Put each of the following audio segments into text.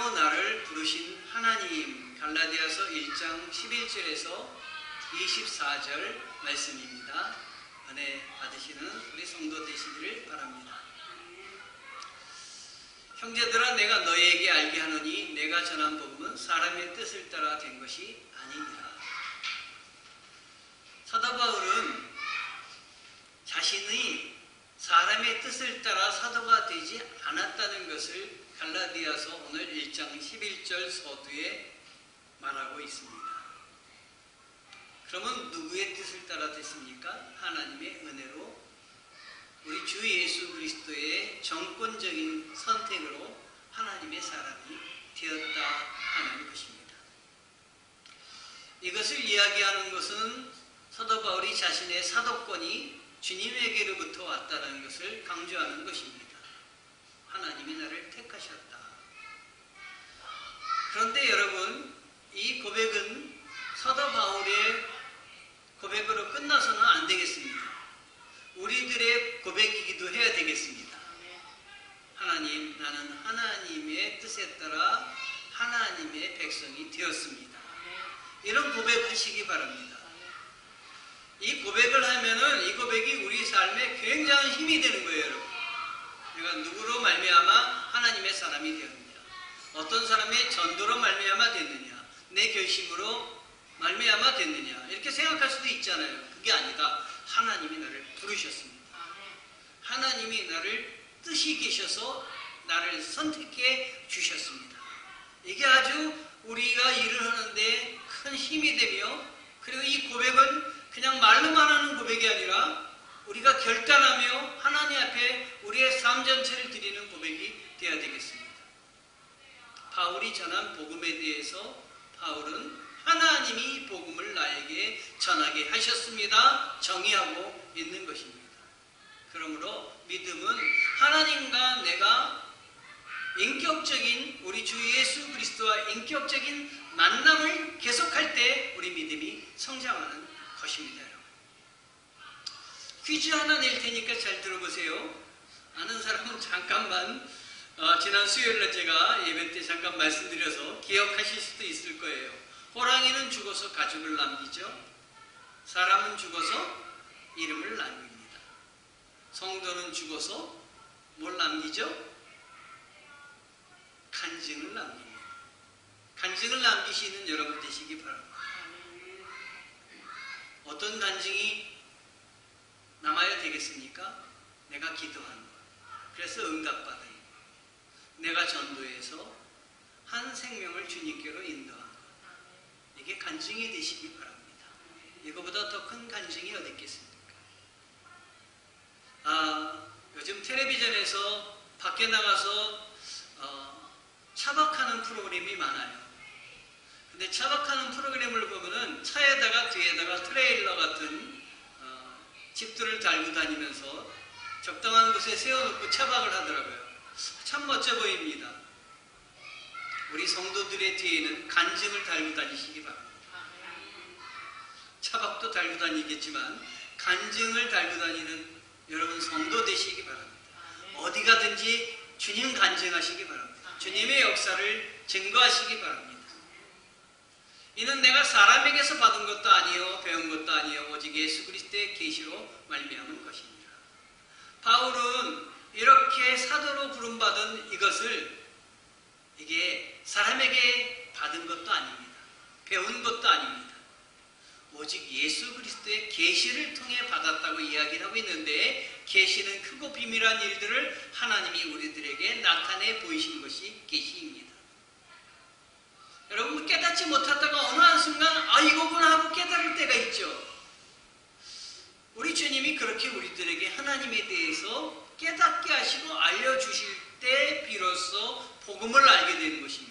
은혜로 나를 부르신 하나님, 갈라디아서 1장 11절에서 24절 말씀입니다. 은혜 받으시는 우리 성도 되시기를 바랍니다. 형제들아, 내가 너희에게 알게 하노니 내가 전한 복음은 사람의 뜻을 따라 된 것이 아니니라. 사도 바울은 자신이 사람의 뜻을 따라 사도가 되지 않았다는 것을 갈라디아서 오늘 1장 11절 서두에 말하고 있습니다. 그러면 누구의 뜻을 따라 됐습니까? 하나님의 은혜로 우리 주 예수 그리스도의 정권적인 선택으로 하나님의 사람이 되었다 하는 것입니다. 이것을 이야기하는 것은 사도 바울이 자신의 사도권이 주님에게로부터 왔다는 것을 강조하는 것입니다. 하나님이 나를 택하셨다. 그런데 여러분, 이 고백은 사도 바울의 고백으로 끝나서는 안 되겠습니다. 우리들의 고백이기도 해야 되겠습니다. 하나님, 나는 하나님의 뜻에 따라 하나님의 백성이 되었습니다. 이런 고백하시기 바랍니다. 이 고백을 하면은 이 고백이 우리 삶에 굉장한 힘이 되는 거예요, 여러분. 내가 누구로 말미암아 하나님의 사람이 되었느냐, 어떤 사람의 전도로 말미암아 됐느냐, 내 결심으로 말미암아 됐느냐, 이렇게 생각할 수도 있잖아요. 그게 아니다. 하나님이 나를 부르셨습니다. 하나님이 나를 뜻이 계셔서 나를 선택해 주셨습니다. 이게 아주 우리가 일을 하는데 큰 힘이 되며, 그리고 이 고백은 그냥 말로만 하는 고백이 아니라 우리가 결단하며 하나님 앞에 우리의 삶 전체를 드리는 고백이 되어야 되겠습니다. 바울이 전한 복음에 대해서 바울은 하나님이 복음을 나에게 전하게 하셨습니다. 정의하고 있는 것입니다. 그러므로 믿음은 하나님과 내가 인격적인, 우리 주 예수 그리스도와 인격적인 만남을 계속할 때 우리 믿음이 성장하는 것입니다. 여러분. 퀴즈 하나 낼 테니까 잘 들어보세요. 아는 사람은 잠깐만 지난 수요일날 제가 예배 때 잠깐 말씀드려서 기억하실 수도 있을 거예요. 호랑이는 죽어서 가죽을 남기죠. 사람은 죽어서 이름을 남깁니다. 성도는 죽어서 뭘 남기죠? 간증을 남깁니다. 간증을 남기시는 여러분 되시기 바랍니다. 어떤 간증이 남아야 되겠습니까? 내가 기도한 것, 그래서 응답받은 것, 내가 전도해서 한 생명을 주님께로 인도한 것, 이게 간증이 되시기 바랍니다. 이거보다 더 큰 간증이 어디 있겠습니까? 요즘 텔레비전에서 밖에 나가서 차박하는 프로그램이 많아요. 근데 차박하는 프로그램을 보면은 차에다가 뒤에다가 트레일러 같은 집들을 달고 다니면서 적당한 곳에 세워놓고 차박을 하더라고요. 참 멋져 보입니다. 우리 성도들의 뒤에는 간증을 달고 다니시기 바랍니다. 차박도 달고 다니겠지만 간증을 달고 다니는 여러분 성도 되시기 바랍니다. 어디 가든지 주님 간증하시기 바랍니다. 주님의 역사를 증거하시기 바랍니다. 이는 내가 사람에게서 받은 것도 아니요 배운 것도 아니요 오직 예수 그리스도의 계시로 말미암은 것입니다. 바울은 이렇게 사도로 부름받은 이것을 이게 사람에게 받은 것도 아닙니다. 배운 것도 아닙니다. 오직 예수 그리스도의 계시를 통해 받았다고 이야기를 하고 있는데, 계시는 크고 비밀한 일들을 하나님이 우리들에게 나타내 보이신 것이 계시입니다. 여러분, 깨닫지 못하다가 어느 한순간 이거구나 하고 깨달을 때가 있죠. 우리 주님이 그렇게 우리들에게 하나님에 대해서 깨닫게 하시고 알려주실 때 비로소 복음을 알게 되는 것입니다.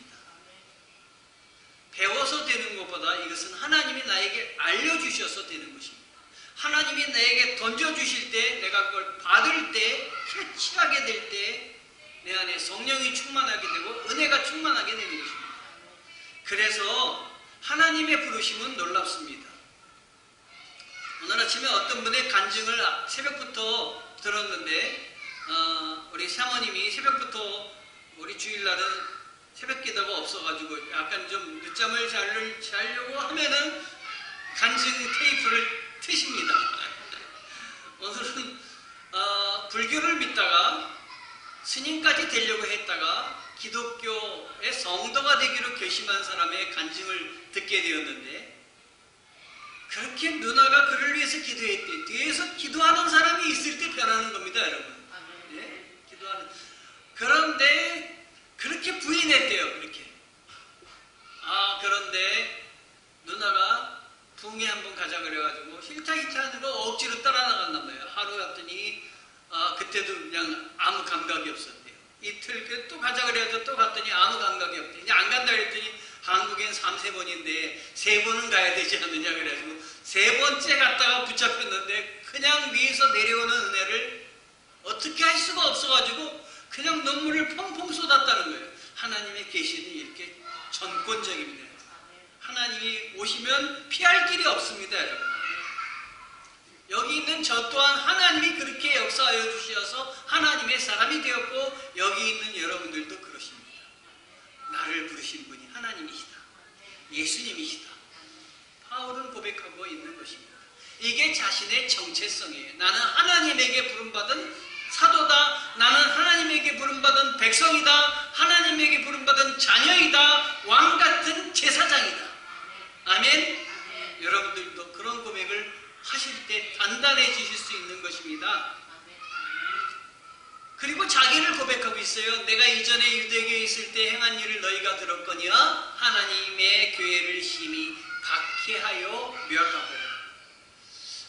배워서 되는 것보다 이것은 하나님이 나에게 알려주셔서 되는 것입니다. 하나님이 나에게 던져주실 때, 내가 그걸 받을 때, 캐치하게 될 때 내 안에 성령이 충만하게 되고 은혜가 충만하게 되는 것입니다. 그래서 하나님의 부르심은 놀랍습니다. 오늘 아침에 어떤 분의 간증을 새벽부터 들었는데, 우리 사모님이 새벽부터 우리 주일날은 새벽 기도가 없어가지고 약간 좀 늦잠을 자려고 하면은 간증 테이프를 트십니다. 오늘은 불교를 믿다가 스님까지 되려고 했다가 기독교의 성도가 되기로 결심한 사람의 간증을 듣게 되었는데, 그렇게 누나가 그를 위해서 기도했대. 뒤에서 기도하는 사람이 있을 때 변하는 겁니다, 여러분. 예? 기도하는. 그런데 그렇게 부인했대요, 그렇게. 그런데 누나가 붕에 한번 가자 그래가지고 싫다 하는 거 억지로 따라 나갔나 봐요. 하루 갔더니 그때도 그냥 아무 감각이 없었대요. 이틀 또 가자 그래가지고 또 갔더니 아무 감각이 없대. 이제 안 간다 그랬더니 한국엔 3-4번인데 3번은 가야 되지 않느냐 그래가지고 3번째 갔다가 붙잡혔는데, 그냥 위에서 내려오는 은혜를 어떻게 할 수가 없어가지고 그냥 눈물을 펑펑 쏟았다는 거예요. 하나님의 계시는 이렇게 전권적입니다. 하나님이 오시면 피할 길이 없습니다, 여러분. 여기 있는 저 또한 하나님이 그렇게 역사하여 주셔서 하나님의 사람이 되었고, 여기 있는 여러분들도 그러십니다. 나를 부르신 분이 하나님이시다. 예수님이시다. 바울은 고백하고 있는 것입니다. 이게 자신의 정체성이에요. 나는 하나님에게 부름받은 사도다. 나는 하나님에게 부름받은 백성이다. 하나님에게 부름받은 자녀이다. 왕같은 제사장이다. 아멘. 여러분들도 그런 고백을 하실 때 단단해지실 수 있는 것입니다. 그리고 자기를 고백하고 있어요. 내가 이전에 유대교에 있을 때 행한 일을 너희가 들었거니와 하나님의 교회를 심히 박해하여 멸하고.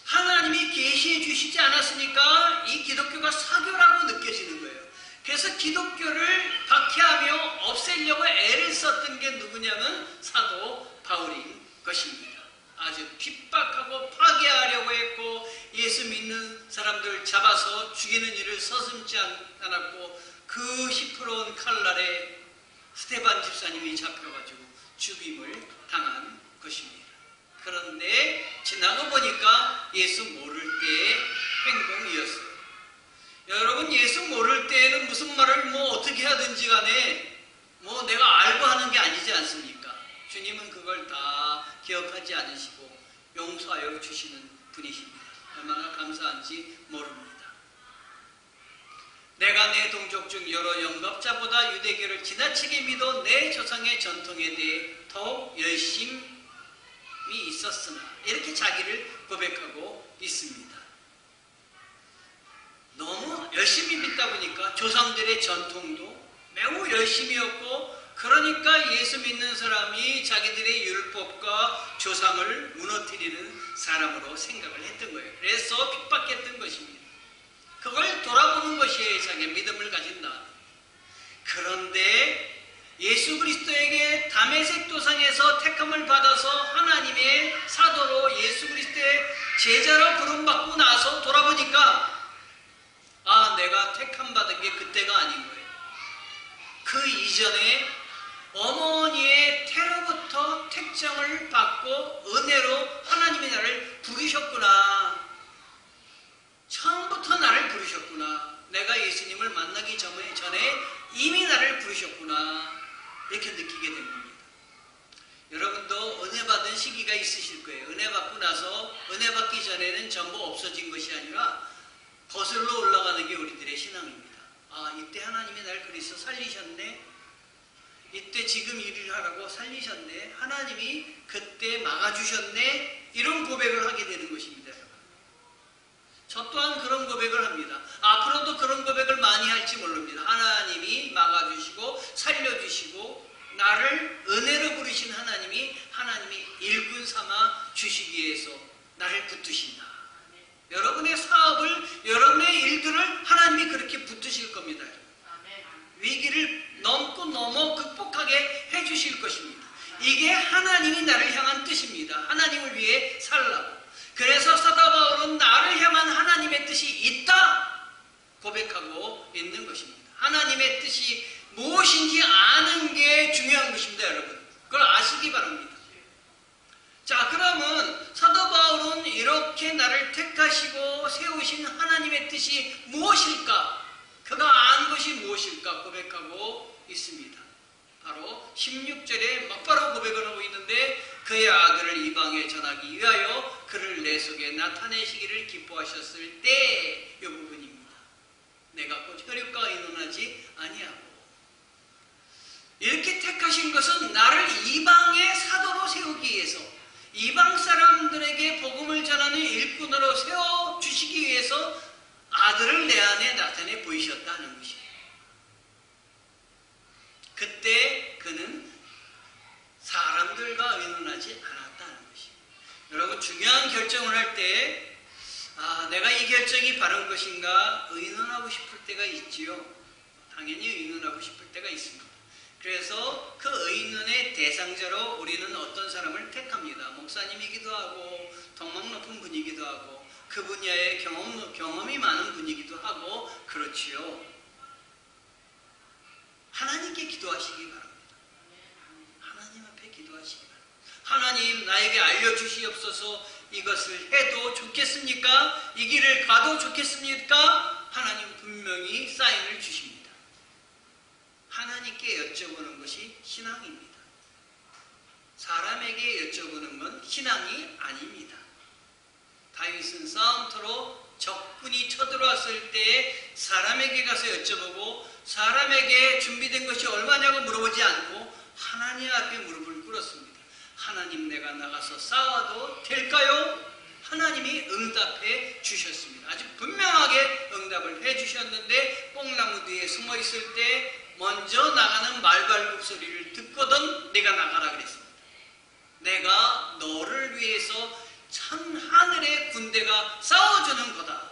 하나님이 계시해 주시지 않았으니까 이 기독교가 사교라고 느껴지는 거예요. 그래서 기독교를 박해하며 없애려고 애를 썼던 게 누구냐면 사도 바울인 것입니다. 아주 핍박하고 파괴하려고 했고, 예수 믿는 사람들 잡아서 죽이는 일을 서슴지 않았고, 그 시퍼러운 칼날에 스데반 집사님이 잡혀가지고 죽임을 당한 것입니다. 그런데 지나고 보니까 예수 모를 때의 행동이었어요. 여러분, 예수 모를 때에는 무슨 말을 어떻게 하든지 간에 내가 알고 하는 게 아니지 않습니까? 주님은 그걸 다 기억하지 않으시고 용서하여 주시는 분이십니다. 얼마나 감사한지 모릅니다. 내가 내 동족 중 여러 영겁자보다 유대교를 지나치게 믿어 내 조상의 전통에 대해 더욱 열심히 있었으나, 이렇게 자기를 고백하고 있습니다. 너무 열심히 믿다 보니까 조상들의 전통도 매우 열심히였고, 그러니까 예수 믿는 사람이 자기들의 율법과 조상을 무너뜨리는 사람으로 생각을 했던 거예요. 그래서 핍박했던 것입니다. 그걸 돌아보는 것이에요, 자기 믿음을 가진다. 그런데 예수 그리스도에게 다메섹 도상에서 택함을 받아서 하나님의 사도로 예수 그리스도의 제자로 부름받고 나서 돌아보니까 내가 택함 받은 게 그때가 아닌 거예요. 그 이전에 어머니의 태로부터 택정을 받고 은혜로 하나님이 나를 부르셨구나. 처음부터 나를 부르셨구나. 내가 예수님을 만나기 전에 이미 나를 부르셨구나. 이렇게 느끼게 된 겁니다. 여러분도 은혜 받은 시기가 있으실 거예요. 은혜 받고 나서 은혜 받기 전에는 전부 없어진 것이 아니라 거슬러 올라가는 게 우리들의 신앙입니다. 이때 하나님이 날 그리스도 살리셨네. 이때 지금 일을 하라고 살리셨네. 하나님이 그때 막아주셨네. 이런 고백을 하게 되는 것입니다. 저 또한 그런 고백을 합니다. 앞으로도 그런 고백을 많이 할지 모릅니다. 하나님이 막아주시고 살려주시고 나를 은혜로 부르신 하나님이 일꾼 삼아 주시기 위해서 나를 붙드신다. 여러분의 사업을, 여러분의 일들을 하나님이 그렇게 붙드실 겁니다. 위기를 넘어 극복하게 해주실 것입니다. 이게 하나님이 나를 향한 뜻입니다. 하나님을 위해 살라고. 그래서 사도 바울은 나를 향한 하나님의 뜻이 있다 고백하고 있는 것입니다. 하나님의 뜻이 무엇인지 아는 게 중요한 것입니다, 여러분. 그걸 아시기 바랍니다. 자, 그러면 사도 바울은 이렇게 나를 택하시고 세우신 하나님의 뜻이 무엇일까? 그가 아는 것이 무엇일까 고백하고 있습니다. 바로 16절에 막바로 고백을 하고 있는데 그의 아들을 이방에 전하기 위하여 그를 내 속에 나타내시기를 기뻐하셨을 때 이 부분입니다. 내가 곧 혈육과 의논하지 아니하고 이렇게 택하신 것은 나를 이방의 사도로 세우기 위해서 이방 사람들에게 복음을 전하는 일꾼으로 세워주시기 위해서 아들을 내 안에 나타내 보이셨다는 것이에요. 그때 그는 사람들과 의논하지 않았다는 것이에요. 여러분 중요한 결정을 할 때 내가 이 결정이 바른 것인가 의논하고 싶을 때가 있지요. 당연히 의논하고 싶을 때가 있습니다. 그래서 그 의논의 대상자로 우리는 어떤 사람을 택합니다. 목사님이기도 하고 덕망 높은 분이기도 하고 그 분야에 경험이 많은 분이기도 하고 그렇지요. 하나님께 기도하시기 바랍니다. 하나님 앞에 기도하시기 바랍니다. 하나님 나에게 알려주시옵소서. 이것을 해도 좋겠습니까? 이 길을 가도 좋겠습니까? 하나님 분명히 사인을 주십니다. 하나님께 여쭤보는 것이 신앙입니다. 사람에게 여쭤보는 건 신앙이 아닙니다. 다윗은 싸움터로 적군이 쳐들어왔을 때 사람에게 가서 여쭤보고 사람에게 준비된 것이 얼마냐고 물어보지 않고 하나님 앞에 무릎을 꿇었습니다. 하나님 내가 나가서 싸워도 될까요? 하나님이 응답해 주셨습니다. 아주 분명하게 응답을 해 주셨는데 뽕나무 뒤에 숨어 있을 때 먼저 나가는 말발굽 소리를 듣거든 내가 나가라 그랬습니다. 내가 너를 위해서 참 하늘의 군대가 싸워주는 거다.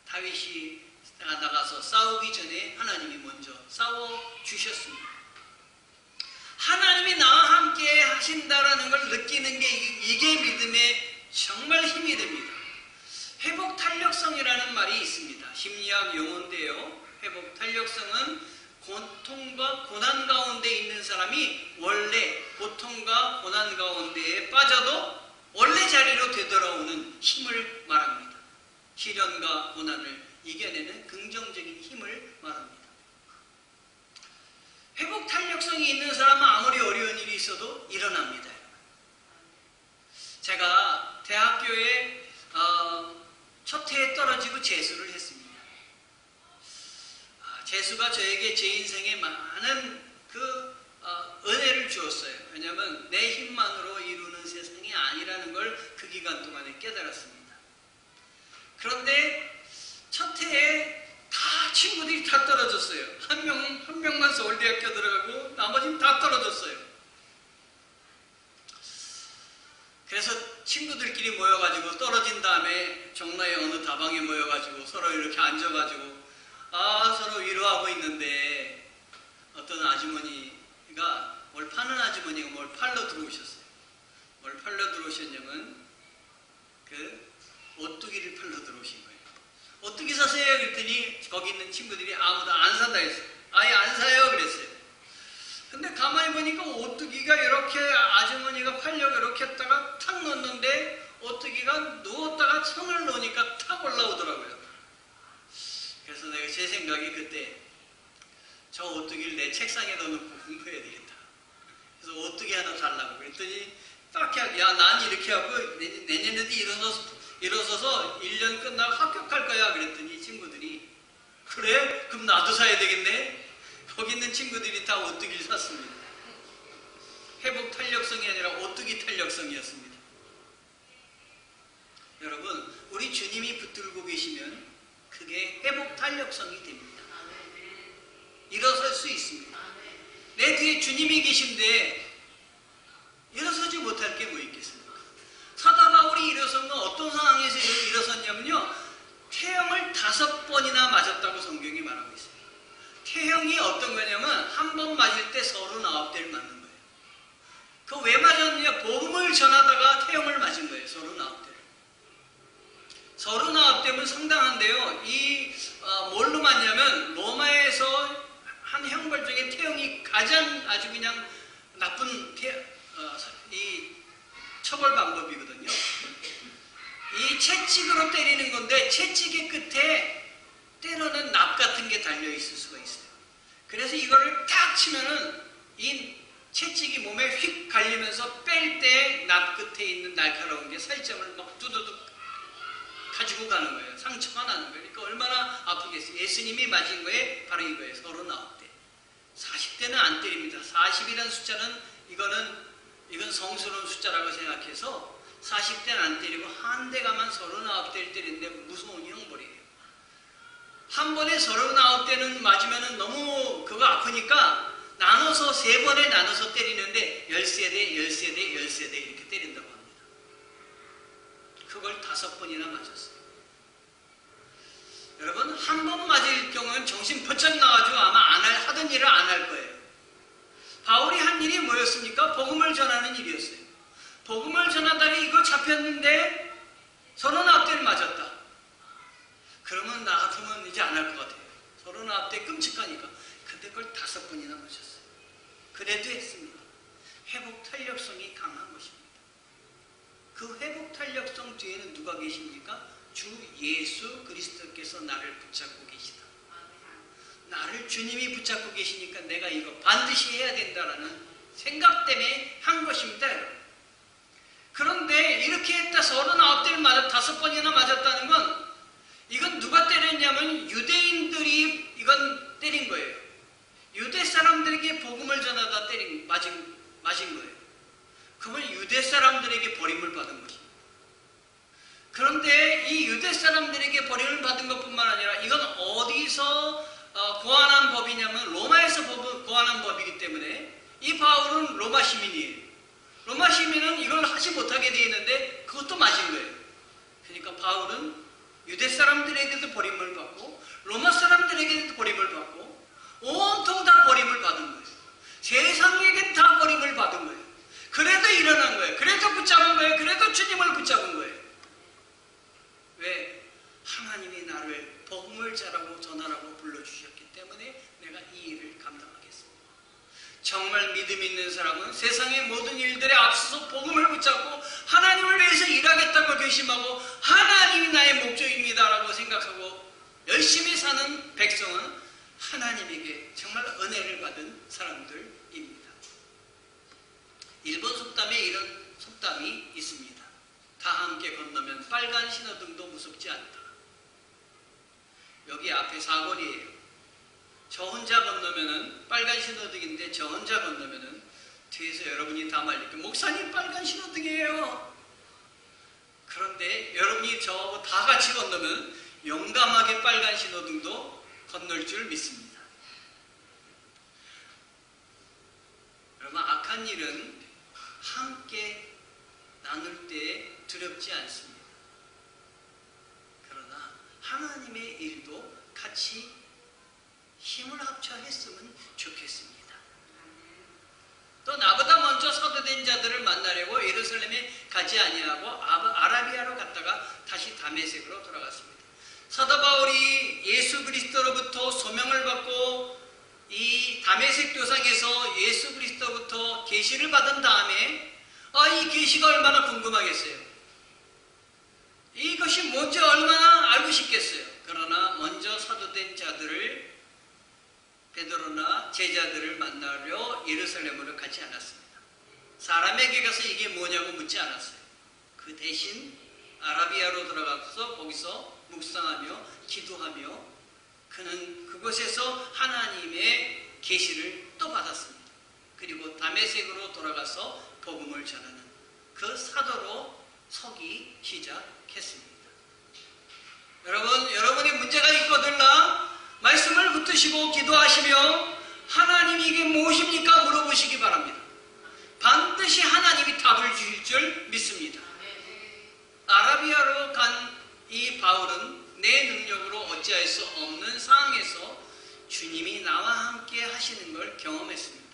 다윗이 나가서 싸우기 전에 하나님이 먼저 싸워주셨습니다. 하나님이 나와 함께 하신다라는 걸 느끼는 게 이게 믿음의 정말 힘이 됩니다. 회복 탄력성이라는 말이 있습니다. 심리학 용어인데요. 회복 탄력성은 고통과 고난 가운데 있는 사람이 원래 고통과 고난 가운데에 빠져도 원래 자리로 되돌아오는 힘을 말합니다. 시련과 고난을 이겨내는 긍정적인 힘을 말합니다. 회복 탄력성이 있는 사람은 아무리 어려운 일이 있어도 일어납니다. 제가 대학교에 첫 해에 떨어지고 재수를 했습니다. 재수가 저에게 제 인생에 많은 은혜를 주었어요. 왜냐하면 내 힘만으로 이루는 세상이 아니라는 걸 그 기간 동안에 깨달았습니다. 그런데 첫 해에 친구들이 다 떨어졌어요. 한 명만 서울대학교 들어가고 나머지는 다 떨어졌어요. 그래서 친구들끼리 모여가지고 떨어진 다음에 종로의 어느 다방에 모여가지고 서로 이렇게 앉아가지고 서로 위로하고 있는데 어떤 아주머니가 뭘 파는 아주머니가 뭘 팔러 들어오셨어요. 뭘 팔러 들어오셨냐면 오뚜기를 팔러 들어오신 거예요. 오뚜기 사세요 그랬더니 거기 있는 친구들이 아무도 안 산다 했어요. 아예 안 사요 그랬어요. 근데 가만히 보니까 오뚜기가 이렇게 아주머니가 팔려고 이렇게 했다가 탁 놓는데 오뚜기가 누웠다가 손을 놓으니까 탁 올라오더라고요. 그래서 내가 제 생각이 그때 저 오뚜기를 내 책상에 넣어놓고 공부해야 되겠다. 그래서 오뚜기 하나 달라고 그랬더니 딱 난 이렇게 하고 내년에도 일어서서 1년 끝나고 합격할 거야 그랬더니 친구들이 그래? 그럼 나도 사야 되겠네? 거기 있는 친구들이 다 오뚜기를 샀습니다. 회복 탄력성이 아니라 오뚜기 탄력성이었습니다. 여러분 우리 주님이 붙들고 계시면 그게 회복 탄력성이 됩니다. 일어설 수 있습니다. 내 뒤에 주님이 계신데 일어서지 못할 게 뭐 있겠습니까? 사도 바울이 일어선 건 어떤 상황에서 일어섰냐면요. 태형을 5번이나 맞았다고 성경이 말하고 있어요. 태형이 어떤 거냐면 한 번 맞을 때 39대를 맞는 거예요. 그 왜 맞았느냐? 복음을 전하다가 태형을 맞은 거예요. 39대를. 39대면 상당한데요. 뭘로 맞냐면 로마에서 한 형벌 중에 태형이 가장 아주 그냥 나쁜 이 처벌 방법이거든요. 이 채찍으로 때리는 건데 채찍의 끝에 때로는 납 같은 게 달려 있을 수가 있어요. 그래서 이거를 딱 치면은 이 채찍이 몸에 휙 갈리면서 뺄 때 납 끝에 있는 날카로운 게 살점을 막 두두둑 가지고 가는 거예요. 상처가 나는 거예요. 그러니까 얼마나 아프겠어요. 예수님이 맞은 거에 바로 이거예요. 39대. 40대는 안 때립니다. 40이라는 숫자는 이건 성스러운 숫자라고 생각해서 40대는 안 때리고 한 대 가만 39대를 때리는데 무서운 형벌이에요. 한 번에 39대는 맞으면 너무 그거 아프니까 나눠서 3번에 나눠서 때리는데 13대, 13대, 13대 이렇게 때린다고 합니다. 그걸 5번이나 맞았어요. 여러분, 한 번 맞을 경우는 정신 번쩍 나가지고 아마 하던 일을 안 할 거예요. 바울이 한 일이 뭐였습니까? 복음을 전하는 일이었어요. 복음을 전하다가 이거 잡혔는데 39대를 맞았다. 그러면 나 같으면 이제 안 할 것 같아요. 39대 끔찍하니까. 근데 그걸 5번이나 맞았어요. 그래도 했습니다. 회복 탄력성이 강한 것입니다. 그 회복 탄력성 뒤에는 누가 계십니까? 주 예수 그리스도께서 나를 붙잡고 계시다. 나를 주님이 붙잡고 계시니까 내가 이거 반드시 해야 된다라는 생각 때문에 한 것입니다, 여러분. 그런데 이렇게 했다 39대를 맞아 5번이나 맞았다는 건 이건 누가 때렸냐면 유대인들이 이건 때린 거예요. 유대 사람들에게 복음을 전하다 맞은 거예요. 그러면 유대 사람들에게 버림을 받은 것입니다. 그런데 이 유대 사람들에게 버림을 받은 것뿐만 아니라 이건 어디서 고안한 법이냐면 로마에서 고안한 법이기 때문에 이 바울은 로마 시민이에요. 로마 시민은 이걸 하지 못하게 되어 있는데 그것도 맞은 거예요. 그러니까 바울은 유대 사람들에게도 버림을 받고 로마 사람들에게도 버림을 받고 온통 다 버림을 받은 거예요. 세상에겐 다 버림을 받은 거예요. 그래도 일어난 거예요. 그래도 붙잡은 거예요. 그래도 주님을 붙잡은 거예요. 왜? 하나님이 나를 복음을 전하라고 불러주셨기 때문에 내가 이 일을 감당하겠습니다. 정말 믿음 있는 사람은 세상의 모든 일들에 앞서서 복음을 붙잡고 하나님을 위해서 일하겠다고 결심하고 하나님이 나의 목적입니다라고 생각하고 열심히 사는 백성은 하나님에게 정말 은혜를 받은 사람들입니다. 일본 속담에 이런 속담이 있습니다. 다 함께 건너면 빨간 신호등도 무섭지 않다. 여기 앞에 사거리예요. 저 혼자 건너면은 빨간 신호등인데 저 혼자 건너면은 뒤에서 여러분이 다 말릴게요. 목사님 빨간 신호등이에요. 그런데 여러분이 저하고 다 같이 건너면 용감하게 빨간 신호등도 건널 줄 믿습니다. 여러분, 악한 일은 함께 나눌 때 두렵지 않습니다. 그러나 하나님의 일도 같이 힘을 합쳐 했으면 좋겠습니다. 또 나보다 먼저 서도된 자들을 만나려고 예루살렘에 가지 아니하고 아라비아로 갔다가 다시 다메섹으로 돌아갔습니다. 사도 바울이 예수 그리스도로부터 소명을 받고 이 다메섹 도상에서 예수 그리스도부터 계시를 받은 다음에 이 계시가 얼마나 궁금하겠어요. 이것이 뭔지 얼마나 알고 싶겠어요. 그러나 먼저 사도된 자들을 베드로나 제자들을 만나려 예루살렘으로 가지 않았습니다. 사람에게 가서 이게 뭐냐고 묻지 않았어요. 그 대신 아라비아로 들어가서 거기서 묵상하며 기도하며 그는 그곳에서 하나님의 계시를 또 받았습니다. 그리고 다메섹으로 돌아가서 복음을 전하는 그 사도로 서기 시작했습니다. 여러분이 문제가 있거든요. 말씀을 붙드시고 기도하시며 하나님이 이게 무엇입니까? 물어보시기 바랍니다. 반드시 하나님이 답을 주실 줄 믿습니다. 아라비아로 간 이 바울은 내 능력으로 어찌할 수 없는 상황에서 주님이 나와 함께 하시는 걸 경험했습니다.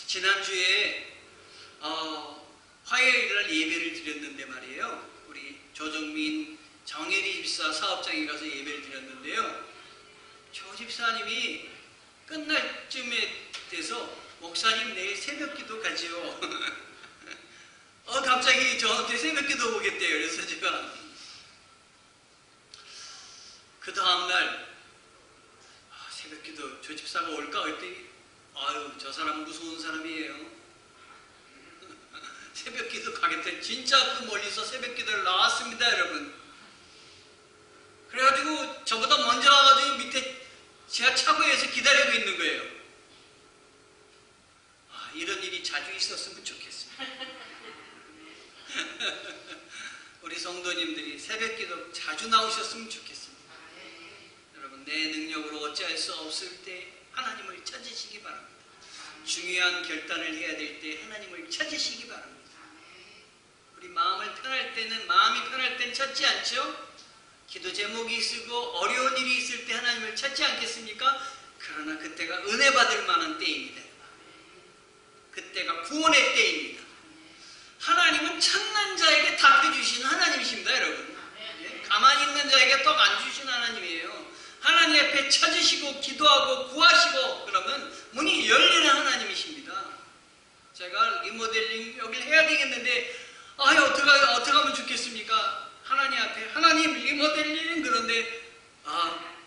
지난주에 화요일날 예배를 드렸는데 말이에요. 우리 조정민 정혜리 집사 사업장에 가서 예배를 드렸는데요. 조 집사님이 끝날 쯤에 돼서 목사님 내일 새벽기도 가지요. 갑자기 저한테 새벽기도 오겠대요. 그래서 제가 그 다음날 새벽기도 조집사가 올까 했더니 아유 저 사람 무서운 사람이에요. 새벽기도 가겠대. 진짜 그 멀리서 새벽기도를 나왔습니다 여러분. 그래가지고 저보다 먼저 와가지고 밑에 지하 차고에서 기다리고 있는 거예요. 아, 이런 일이 자주 있었으면 좋겠습니다. 우리 성도님들이 새벽기도 자주 나오셨으면 좋겠습니다. 여러분 내 능력으로 어찌할 수 없을 때 하나님을 찾으시기 바랍니다. 중요한 결단을 해야 될 때 하나님을 찾으시기 바랍니다. 우리 마음이 편할 때는 찾지 않죠? 기도 제목이 있고 어려운 일이 있을 때 하나님을 찾지 않겠습니까? 그러나 그때가 은혜 받을 만한 때입니다. 그때가 구원의 때입니다. 하나님은 찾는 자에게 답해주시는 하나님이십니다, 여러분. 가만히 있는 자에게 떡 안 주시는 하나님이에요. 하나님 앞에 찾으시고 기도하고 구하시고 그러면 문이 열리는 하나님이십니다. 제가 리모델링 여기를 해야 되겠는데 어떻게 하면 좋겠습니까? 하나님 앞에 하나님 리모델링 그런데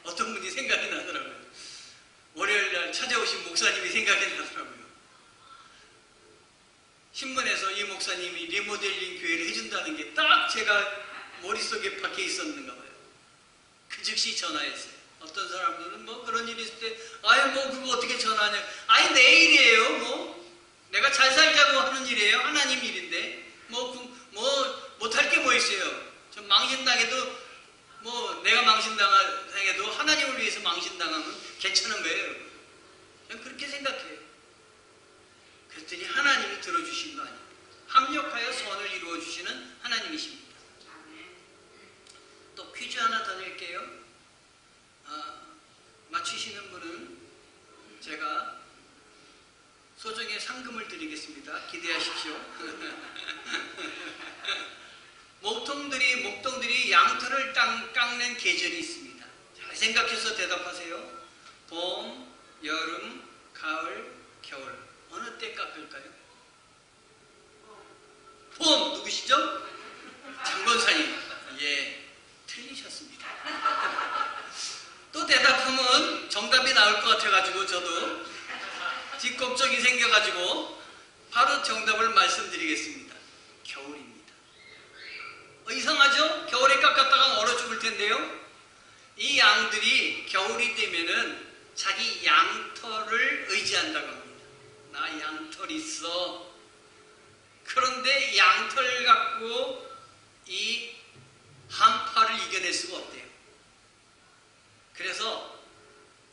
어떤 분이 생각이 나더라고요. 월요일날 찾아오신 목사님이 생각이 나더라고요. 신문에서 이 목사님이 리모델링 교회를 해준다는 게 딱 제가 머릿속에 박혀 있었는가 봐요. 그 즉시 전화했어요. 어떤 사람들은 뭐 그런 일이 있을 때 그거 어떻게 전화하냐. 내일이에요. 내가 잘 살자고 하는 일이에요. 하나님 일인데 못할 게 뭐 있어요. 전 망신당해도 내가 망신당해도 하나님을 위해서 망신당하면 괜찮은 거예요. 저는 그렇게 생각해요. 그랬더니 하나님이 들어주신 거 아니에요. 합력하여 선을 이루어 주시는 하나님이십니다. 또 퀴즈 하나 더 낼게요. 맞추시는 분은 제가 소정의 상금을 드리겠습니다. 기대하십시오. 목동들이 양털을 깎는 계절이 있습니다. 잘 생각해서 대답하세요. 봄, 여름, 가을, 겨울. 어느 때 깎을까요? 봄! 누구시죠? 장권사님. 예, 틀리셨습니다. 또 대답하면 정답이 나올 것 같아가지고 저도 뒷걱정이 생겨가지고 바로 정답을 말씀드리겠습니다. 겨울입니다. 이상하죠? 겨울에 깎았다가 얼어 죽을 텐데요. 이 양들이 겨울이 되면은 자기 양털을 의지한다고 합니다. 나 양털 있어. 그런데 양털 갖고 이 한파를 이겨낼 수가 없대요. 그래서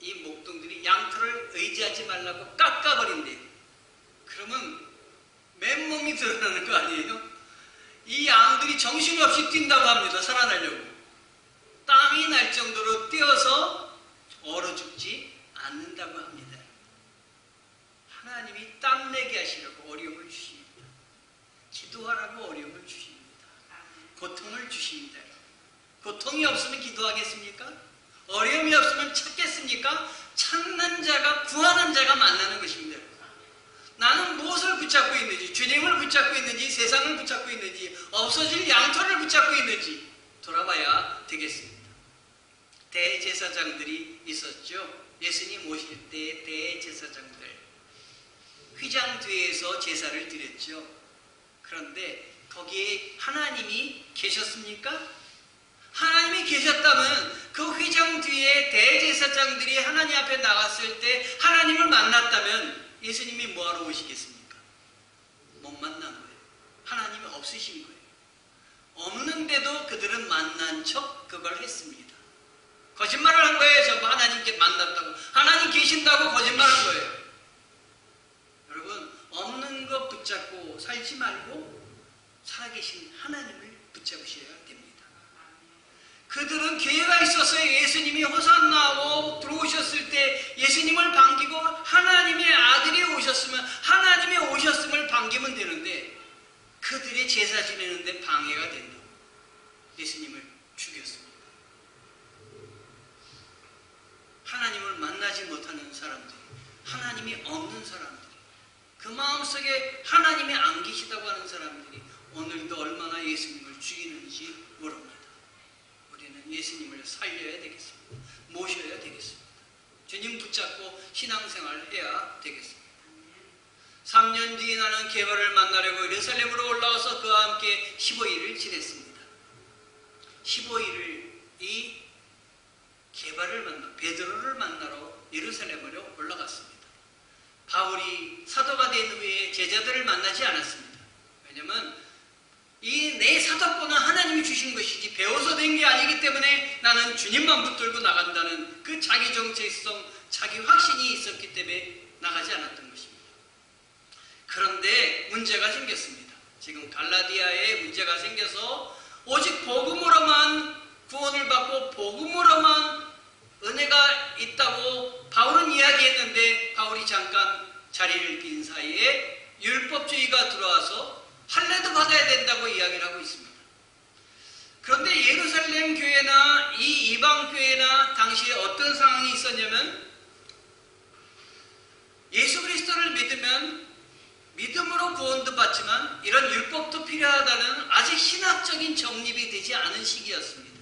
이 목동들이 양털을 의지하지 말라고 깎아버린대요. 그러면 맨몸이 드러나는 거 아니에요? 이 양들이 정신없이 뛴다고 합니다. 살아나려고. 땀이 날 정도로 뛰어서 얼어 죽지 않는다고 합니다. 하나님이 땀내게 하시려고 어려움을 주십니다. 기도하라고 어려움을 주십니다. 고통을 주십니다. 고통이 없으면 기도하겠습니까? 어려움이 없으면 찾겠습니까? 찾는 자가 구하는 자가 만나는 것입니다. 나는 무엇을 붙잡고 있는지, 주님을 붙잡고 있는지, 세상을 붙잡고 있는지, 없어질 양털을 붙잡고 있는지 돌아봐야 되겠습니다. 대제사장들이 있었죠. 예수님 오실 때 대제사장들 휘장 뒤에서 제사를 드렸죠. 그런데 거기에 하나님이 계셨습니까? 하나님이 계셨다면 그 휘장 뒤에 대제사장들이 하나님 앞에 나갔을 때 하나님을 만났다면 예수님이 뭐하러 오시겠습니까? 못 만난 거예요. 하나님이 없으신 거예요. 없는데도 그들은 만난 척 그걸 했습니다. 거짓말을 한 거예요. 전부 하나님께 만났다고. 하나님 계신다고 거짓말한 거예요. 여러분, 없는 것 붙잡고 살지 말고 살아계신 하나님을 붙잡으셔야 됩니다. 그들은 기회가 있었어요. 예수님이 호산나고 들어오셨을 때 예수님을 반기고 하나님의 아들이 오셨으면 하나님이 오셨음을 반기면 되는데 그들의 제사 지내는데 방해가 된다고 예수님을 죽였습니다. 하나님을 만나지 못하는 사람들, 하나님이 없는 사람들, 그 마음속에 하나님이 안 계시다고 하는 사람들이 오늘도 얼마나 예수님을 죽이는지 모릅니다. 우리는 예수님을 살려야 되겠습니다. 모셔야 되겠습니다. 주님 붙잡고 신앙생활을 해야 되겠습니다. 3년 뒤에 나는 게바를 만나려고 예루살렘으로 올라와서 그와 함께 15일을 지냈습니다. 15일을 이 게바를 만나, 베드로를 만나러 예루살렘으로 올라갔습니다. 바울이 사도가 된 후에 제자들을 만나지 않았습니다. 왜냐하면 이 내 사도권은 하나님이 주신 것이지 배워서 된 게 아니기 때문에 나는 주님만 붙들고 나간다는 그 자기 정체성, 자기 확신이 있었기 때문에 나가지 않았던 것입니다. 그런데 문제가 생겼습니다. 지금 갈라디아에 문제가 생겨서 오직 복음으로만 구원을 받고 복음으로만 은혜가 있다고 바울은 이야기했는데 바울이 잠깐 자리를 빈 사이에 율법주의가 들어와서 할례도 받아야 된다고 이야기를 하고 있습니다. 그런데 예루살렘 교회나 이 이방 교회나 당시에 어떤 상황이 있었냐면 예수 그리스도를 믿으면 믿음으로 구원도 받지만 이런 율법도 필요하다는 아직 신학적인 정립이 되지 않은 시기였습니다.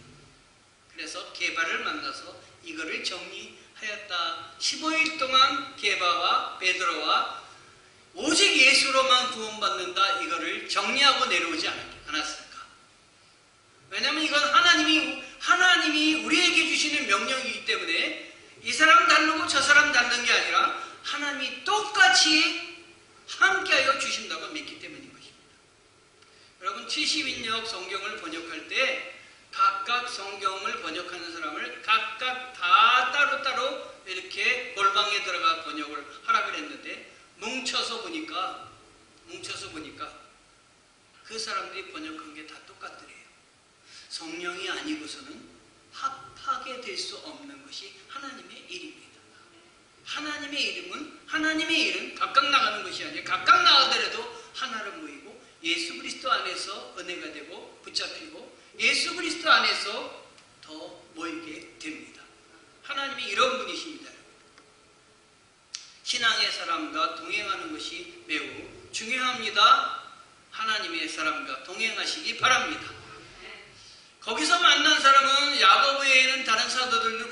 그래서 게바를 만나서 이거를 정리하였다. 15일 동안 게바와 베드로와 오직 예수로만 구원받는다. 이거를 정리하고 내려오지 않았을까? 왜냐하면 이건 하나님이 우리에게 주시는 명령이기 때문에 이 사람 다르고 저 사람 다른 게 아니라 하나님이 똑같이 함께하여 주신다고 믿기 때문인 것입니다. 여러분 70인역 성경을 번역할 때 각각 성경을 번역하는 사람을 각각 다 따로따로 이렇게 골방에 들어가 번역을 하라고 했는데 뭉쳐서 보니까 그 사람들이 번역한 게 다 똑같더래요. 성령이 아니고서는 합하게 될 수 없는 것이 하나님의 일입니다. 하나님의 이름은 하나님의 일은 각각 나가는 것이 아니라 각각 나가더라도 하나로 모이고 예수 그리스도 안에서 은혜가 되고 붙잡히고 예수 그리스도 안에서 더 모이게 됩니다. 하나님이 이런 분이십니다. 신앙의 사람과 동행하는 것이 매우 중요합니다. 하나님의 사람과 동행하시기 바랍니다. 거기서 만난 사람은 야고보 외에는 다른 사도들을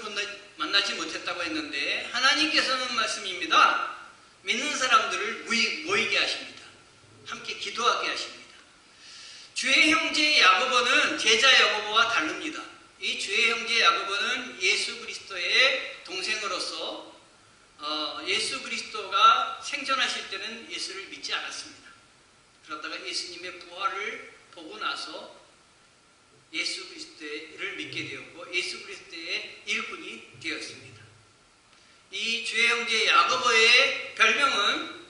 만나지 못했다고 했는데 하나님께서는 말씀입니다. 믿는 사람들을 모이게 하십니다. 함께 기도하게 하십니다. 주의 형제 야고보는 제자 야고보와 다릅니다. 이 주의 형제 야고보는 예수 그리스도의 동생으로서 예수 그리스도가 생전하실 때는 예수를 믿지 않았습니다. 그러다가 예수님의 부활을 보고 나서 예수 그리스도를 믿게 되었고 예수 그리스도의 일꾼이 되었습니다. 이 주의 형제 야고보의 별명은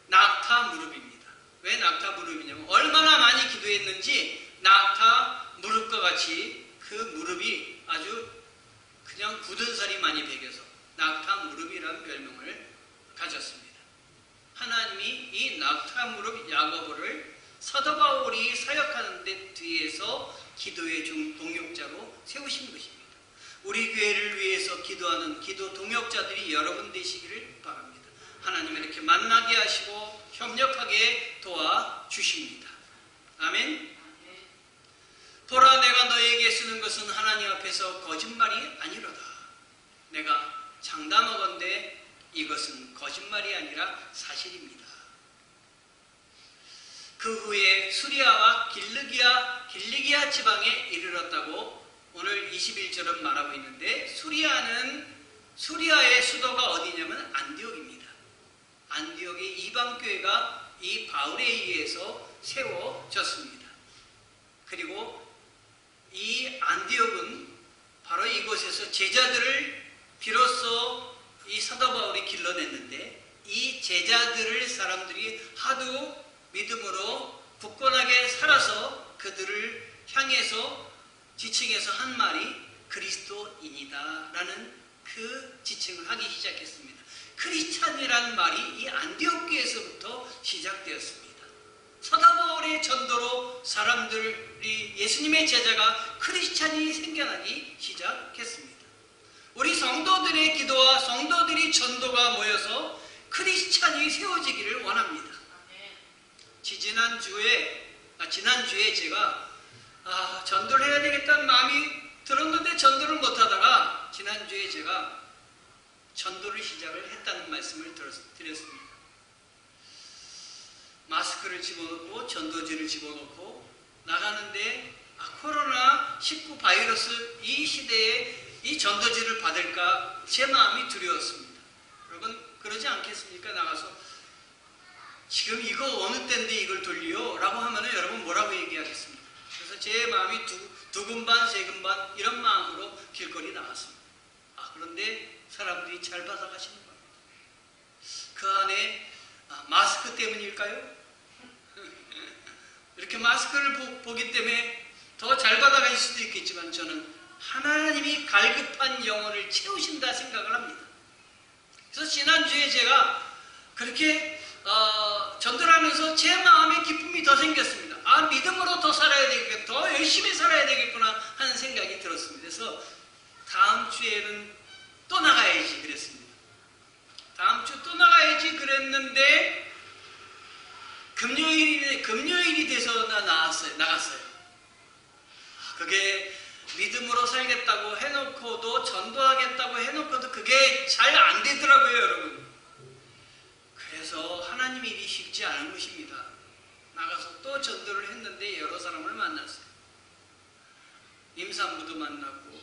낙타 무릎입니다. 왜 낙타 무릎이냐면 얼마나 많이 기도했는지 낙타 무릎과 같이 그 무릎이 아주 그냥 굳은 살이 많이 배겨서 낙타 무릎이라는 별명을 가졌습니다. 하나님이 이 낙타 무릎 야고보를 사도 바울이 사역하는 데 뒤에서 기도의 동역자로 세우신 것입니다. 우리 교회를 위해서 기도하는 기도 동역자들이 여러분 되시기를 바랍니다. 하나님 이렇게 만나게 하시고 협력하게 도와주십니다. 아멘. 보라 내가 너에게 쓰는 것은 하나님 앞에서 거짓말이 아니로다. 내가 장담하건대 이것은 거짓말이 아니라 사실입니다. 그 후에 수리아와 길리기아 지방에 이르렀다고 오늘 21절은 말하고 있는데 수리아의 수도가 어디냐면 안디옥입니다. 안디옥의 이방교회가 이 바울에 의해서 세워졌습니다. 그리고 이 안디옥은 바로 이곳에서 제자들을 비로소 이 사도 바울이 길러냈는데 이 제자들을 사람들이 하도 믿음으로 굳건하게 살아서 그들을 향해서 지칭해서 한 말이 그리스도인이다 라는 그 지칭을 하기 시작했습니다. 크리스찬이라는 말이 이 안디옥 교회에서부터 시작되었습니다. 사도 바울의 전도로 사람들이 예수님의 제자가 크리스찬이 생겨나기 시작했습니다. 우리 성도들의 기도와 성도들이 전도가 모여서 크리스찬이 세워지기를 원합니다. 지난주에 제가 전도를 해야 되겠다는 마음이 들었는데 전도를 못하다가 지난주에 제가 전도를 시작을 했다는 말씀을 드렸습니다. 마스크를 집어넣고 전도지를 집어넣고 나가는데 코로나19 바이러스 이 시대에 이 전도지를 받을까 제 마음이 두려웠습니다. 여러분 그러지 않겠습니까? 나가서 지금 이거 어느 때인데 이걸 돌리요? 라고 하면은 여러분 뭐라고 얘기하겠습니까? 그래서 제 마음이 두근반 세근반 이런 마음으로 길거리 나갔습니다. 그런데 사람들이 잘 받아가시는 겁니다. 그 안에 마스크 때문일까요? 이렇게 마스크를 보기 때문에 더 잘 받아가실 수도 있겠지만 저는 하나님이 갈급한 영혼을 채우신다 생각을 합니다. 그래서 지난주에 제가 그렇게 전도를 하면서 제 마음에 기쁨이 더 생겼습니다. 믿음으로 더 살아야 되겠구나, 더 열심히 살아야 되겠구나 하는 생각이 들었습니다. 그래서 다음 주에는 또 나가야지 그랬습니다. 다음 주 또 나가야지 그랬는데 금요일이 돼서 나갔어요. 그게 믿음으로 살겠다고 해놓고도 전도하겠다고 해놓고도 그게 잘 안 되더라고요, 여러분. 그래서 하나님 일이 쉽지 않은 것입니다. 나가서 또 전도를 했는데 여러 사람을 만났어요. 임산부도 만났고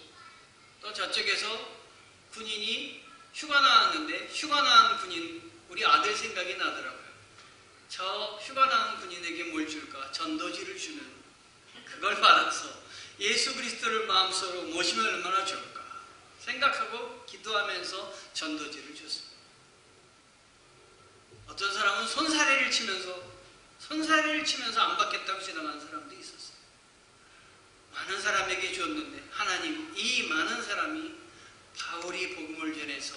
또 저쪽에서 군인이 휴가 나왔는데 휴가 나온 군인 우리 아들 생각이 나더라고요. 저 휴가 나온 군인에게 뭘 줄까? 전도지를 주는 그걸 받아서 예수 그리스도를 마음속으로 모시면 얼마나 좋을까 생각하고 기도하면서 전도지를 줬습니다. 어떤 사람은 손사래를 치면서 안 받겠다고 지나가는 사람도 있었어요. 많은 사람에게 줬는데 하나님 이 많은 사람이 바울이 복음을 전해서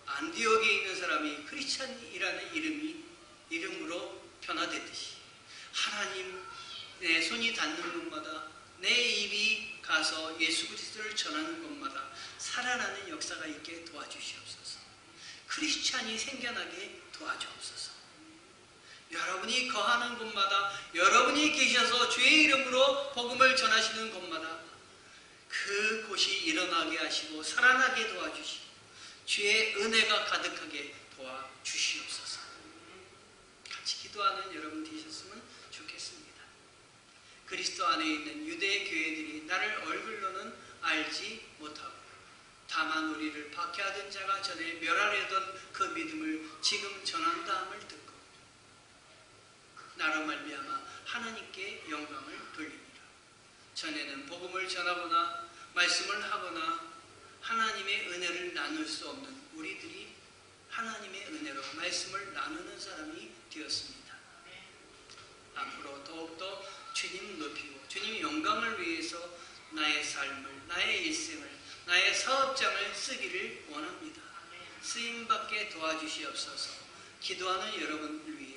안디옥에 있는 사람이 크리스찬이라는 이름으로 변화됐듯이 하나님 내 손이 닿는 곳마다 내 입이 가서 예수 그리스도를 전하는 곳마다 살아나는 역사가 있게 도와주시옵소서. 크리스찬이 생겨나게 도와주옵소서. 여러분이 거하는 곳마다 여러분이 계셔서 주의 이름으로 복음을 전하시는 곳마다 그 곳이 일어나게 하시고 살아나게 도와주시고 주의 은혜가 가득하게 도와주시옵소서. 같이 기도하는 여러분 되셨으면 좋겠습니다. 그리스도 안에 있는 유대 교회들이 나를 얼굴로는 알지 못하고 다만 우리를 박해하던 자가 전에 멸하려던 그 믿음을 지금 전한다함을 듣고 나로 말미암아 하나님께 영광을 돌립니다. 전에는 복음을 전하거나 말씀을 하거나 하나님의 은혜를 나눌 수 없는 우리들이 하나님의 은혜로 말씀을 나누는 사람이 되었습니다. 앞으로 더욱더 주님 높이고 주님 영광을 위해서 나의 삶을, 나의 일생을, 나의 사업장을 쓰기를 원합니다. 쓰임받게 도와주시옵소서. 기도하는 여러분을 위해